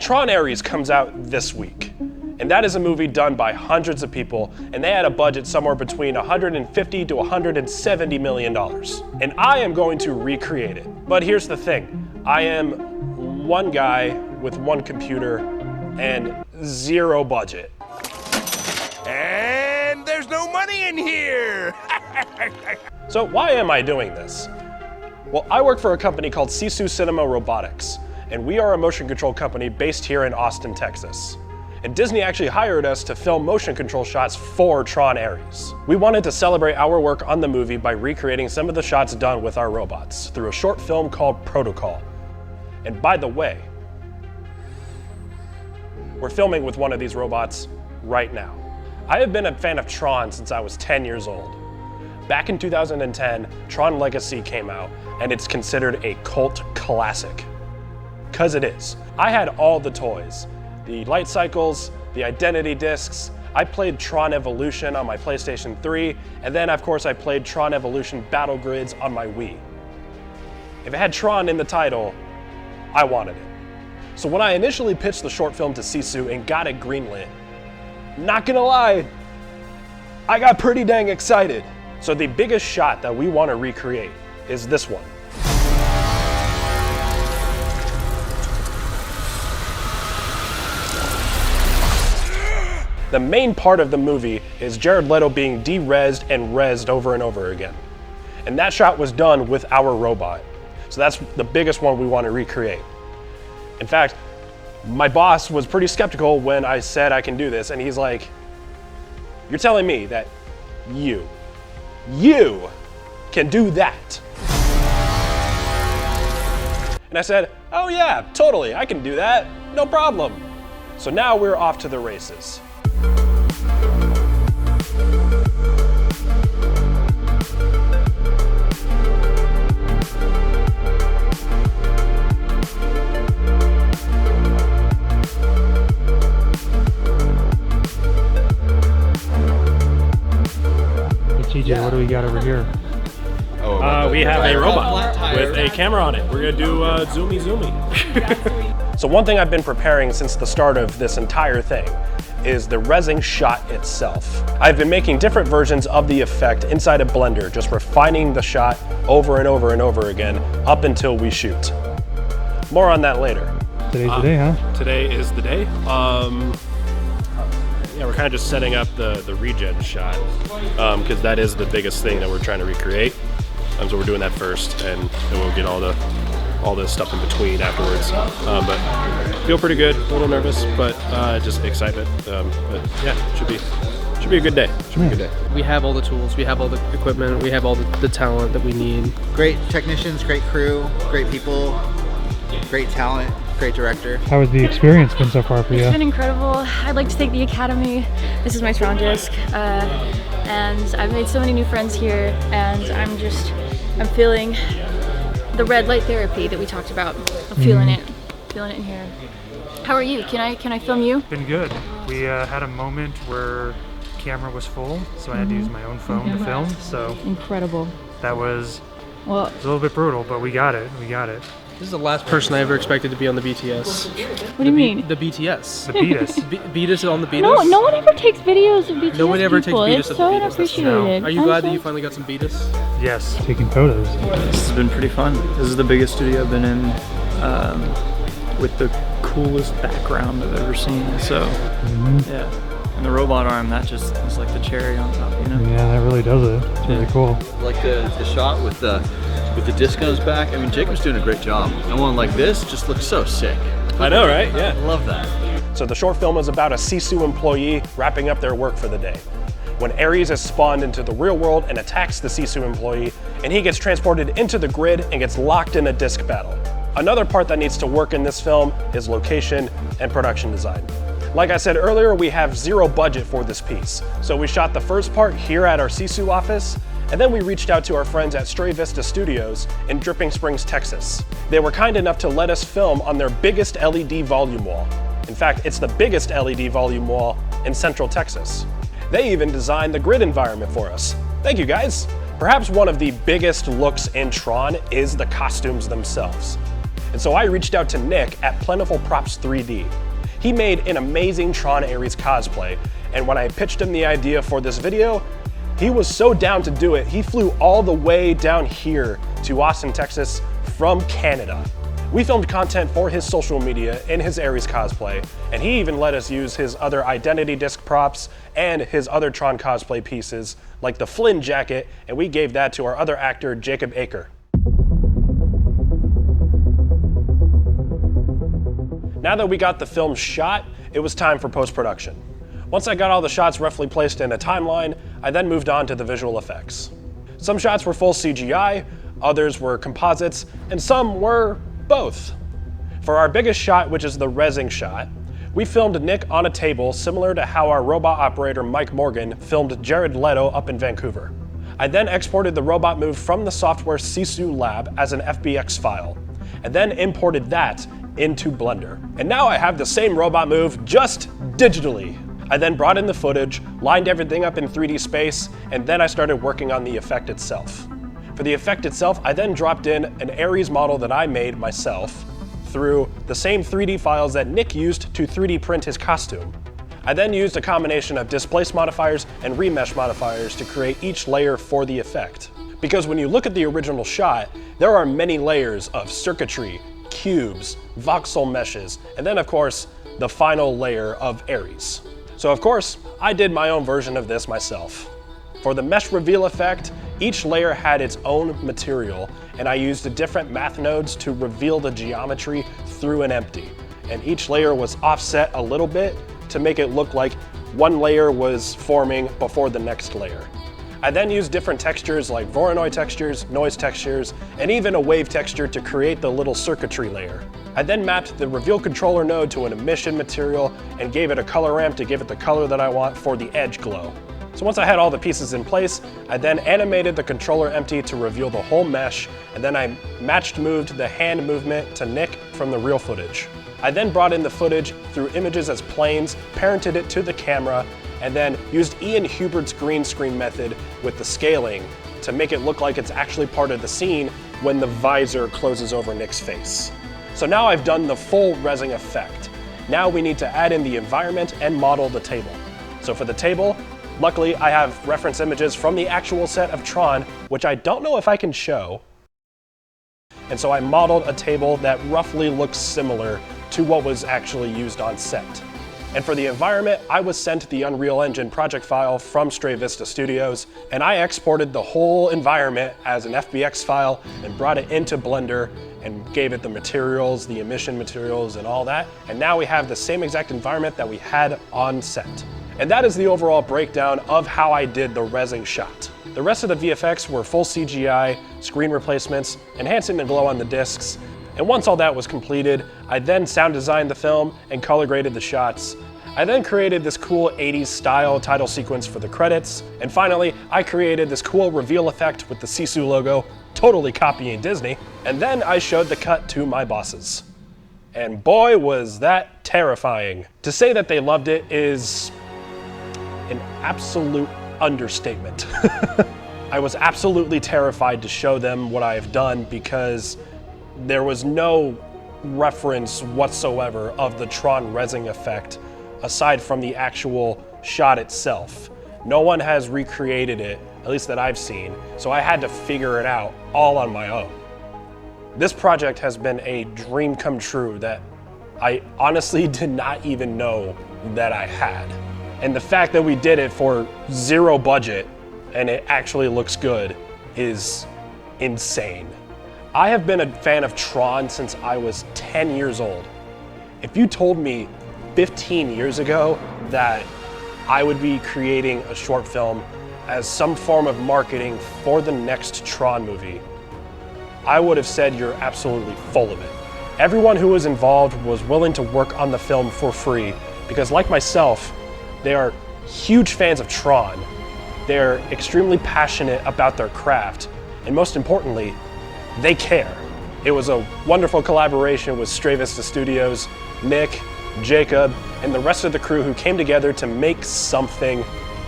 Tron Ares comes out this week, and that is a movie done by hundreds of people, and they had a budget somewhere between $150 to $170 million. And I am going to recreate it. But here's the thing, I am one guy with one computer and zero budget. And there's no money in here! So why am I doing this? Well, I work for a company called Sisu Cinema Robotics, and we are a motion control company based here in Austin, Texas. And Disney actually hired us to film motion control shots for Tron Ares. We wanted to celebrate our work on the movie by recreating some of the shots done with our robots through a short film called Protocol. And by the way, we're filming with one of these robots right now. I have been a fan of Tron since I was 10 years old. Back in 2010, Tron Legacy came out, and it's considered a cult classic. 'Cause it is. I had all the toys. The light cycles, the identity discs. I played Tron Evolution on my PlayStation 3, and then of course I played Tron Evolution Battle Grids on my Wii. If it had Tron in the title, I wanted it. So when I initially pitched the short film to Sisu and got it greenlit, not gonna lie, I got pretty dang excited. So the biggest shot that we want to recreate is this one. The main part of the movie is Jared Leto being de-rezzed and rezzed over and over again. And that shot was done with our robot. So that's the biggest one we want to recreate. In fact, my boss was pretty skeptical when I said I can do this, and he's like, "You're telling me that you can do that?" And I said, "Oh yeah, totally, I can do that, no problem." So now we're off to the races. TJ, what do we got over here? We have a robot with a camera on it. We're gonna do zoomy zoomy. So one thing I've been preparing since the start of this entire thing is the rezzing shot itself. I've been making different versions of the effect inside a blender, just refining the shot over and over and over again up until we shoot. More on that later. Today's the day, huh? Today is the day. Yeah, we're kind of just setting up the regen shot because that is the biggest thing that we're trying to recreate. So we're doing that first, and then we'll get all the stuff in between afterwards. But feel pretty good, a little nervous, but just excitement. But yeah, should be a good day. Should be a good day. We have all the tools, we have all the equipment, we have all the talent that we need. Great technicians, great crew, great people, great talent. Great director. How has the experience been so far for you? It's been incredible. I'd like to thank the Academy. This is my Tron disc, and I've made so many new friends here, and I'm feeling the red light therapy that we talked about. I'm feeling it in here. How are you? Can I film you? Been good. We had a moment where camera was full, so I had to use my own phone to film. So incredible. That was well, a little bit brutal, but we got it. This is the last person I ever expected to be on the BTS. What do you mean? The BTS. The Beatus. Beatus on the Beatus? No one ever takes videos of BTS. No one ever takes people. Beatus It's of so the Beatus. unappreciated. Are you glad that you finally got some Beatus? Yes, taking photos. This has been pretty fun. This is the biggest studio I've been in with the coolest background I've ever seen. So, yeah. And the robot arm, that just is like the cherry on top, you know? Yeah, that really does it. It's really cool. Like the shot with the disc on his back. I mean, Jacob's doing a great job. And one like this just looks so sick. I know, right? Yeah. I love that. So the short film is about a Sisu employee wrapping up their work for the day, when Ares is spawned into the real world and attacks the Sisu employee, and he gets transported into the grid and gets locked in a disc battle. Another part that needs to work in this film is location and production design. Like I said earlier, we have zero budget for this piece. So we shot the first part here at our Sisu office, and then we reached out to our friends at Stray Vista Studios in Dripping Springs, Texas. They were kind enough to let us film on their biggest LED volume wall. In fact, it's the biggest LED volume wall in Central Texas. They even designed the grid environment for us. Thank you, guys. Perhaps one of the biggest looks in Tron is the costumes themselves. And so I reached out to Nick at Plentiful Props 3D. He made an amazing Tron Ares cosplay, and when I pitched him the idea for this video, he was so down to do it, he flew all the way down here to Austin, Texas from Canada. We filmed content for his social media in his Ares cosplay, and he even let us use his other identity disc props and his other Tron cosplay pieces, like the Flynn jacket, and we gave that to our other actor, Jacob Aker. Now that we got the film shot, it was time for post-production. Once I got all the shots roughly placed in a timeline, I then moved on to the visual effects. Some shots were full CGI, others were composites, and some were both. For our biggest shot, which is the rezzing shot, we filmed Nick on a table similar to how our robot operator Mike Morgan filmed Jared Leto up in Vancouver. I then exported the robot move from the software Sisu Lab as an FBX file, and then imported that into Blender. And now I have the same robot move, just digitally. I then brought in the footage, lined everything up in 3D space, and then I started working on the effect itself. For the effect itself, I then dropped in an Ares model that I made myself through the same 3D files that Nick used to 3D print his costume. I then used a combination of displace modifiers and remesh modifiers to create each layer for the effect. Because when you look at the original shot, there are many layers of circuitry, cubes, voxel meshes, and then of course, the final layer of Ares. So of course, I did my own version of this myself. For the mesh reveal effect, each layer had its own material, and I used different math nodes to reveal the geometry through an empty. And each layer was offset a little bit to make it look like one layer was forming before the next layer. I then used different textures like Voronoi textures, noise textures, and even a wave texture to create the little circuitry layer. I then mapped the reveal controller node to an emission material and gave it a color ramp to give it the color that I want for the edge glow. So once I had all the pieces in place, I then animated the controller empty to reveal the whole mesh, and then I moved the hand movement to Nick from the real footage. I then brought in the footage through images as planes, parented it to the camera, and then used Ian Hubert's green screen method with the scaling to make it look like it's actually part of the scene when the visor closes over Nick's face. So now I've done the full rezzing effect. Now we need to add in the environment and model the table. So for the table, luckily I have reference images from the actual set of Tron, which I don't know if I can show. And so I modeled a table that roughly looks similar to what was actually used on set. And for the environment, I was sent the Unreal Engine project file from Stray Vista Studios, and I exported the whole environment as an FBX file and brought it into Blender and gave it the materials, the emission materials, and all that. And now we have the same exact environment that we had on set. And that is the overall breakdown of how I did the rezzing shot. The rest of the VFX were full CGI, screen replacements, enhancing the glow on the discs. And once all that was completed, I then sound designed the film and color graded the shots. I then created this cool 80s style title sequence for the credits. And finally, I created this cool reveal effect with the Sisu logo, totally copying Disney. And then I showed the cut to my bosses. And boy, was that terrifying. To say that they loved it is an absolute understatement. I was absolutely terrified to show them what I've done because there was no reference whatsoever of the Tron rezzing effect aside from the actual shot itself. No one has recreated it, at least that I've seen, so I had to figure it out all on my own. This project has been a dream come true that I honestly did not even know that I had. And the fact that we did it for zero budget and it actually looks good is insane. I have been a fan of Tron since I was 10 years old. If you told me 15 years ago that I would be creating a short film as some form of marketing for the next Tron movie, I would have said you're absolutely full of it. Everyone who was involved was willing to work on the film for free because, like myself, they are huge fans of Tron. They're extremely passionate about their craft, and most importantly, they care. It was a wonderful collaboration with Stray Vista Studios, Nick, Jacob, and the rest of the crew who came together to make something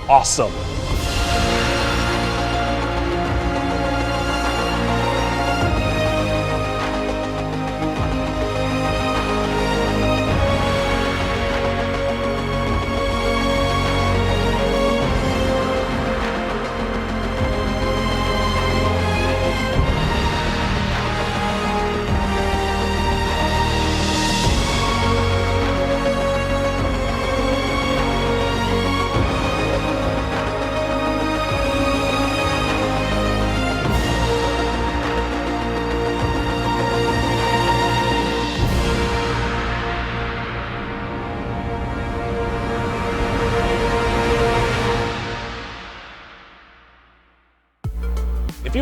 awesome.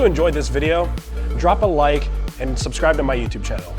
you enjoyed this video, drop a like and subscribe to my YouTube channel.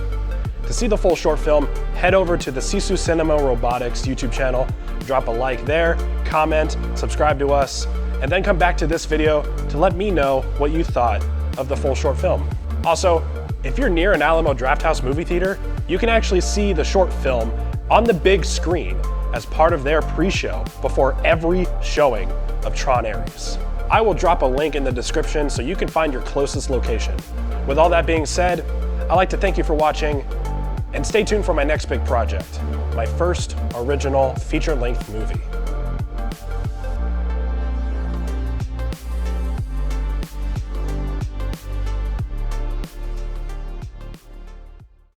To see the full short film, head over to the Sisu Cinema Robotics YouTube channel, drop a like there, comment, subscribe to us, and then come back to this video to let me know what you thought of the full short film. Also, if you're near an Alamo Drafthouse movie theater, you can actually see the short film on the big screen as part of their pre-show before every showing of Tron Ares. I will drop a link in the description so you can find your closest location. With all that being said, I'd like to thank you for watching, and stay tuned for my next big project, my first original feature-length movie.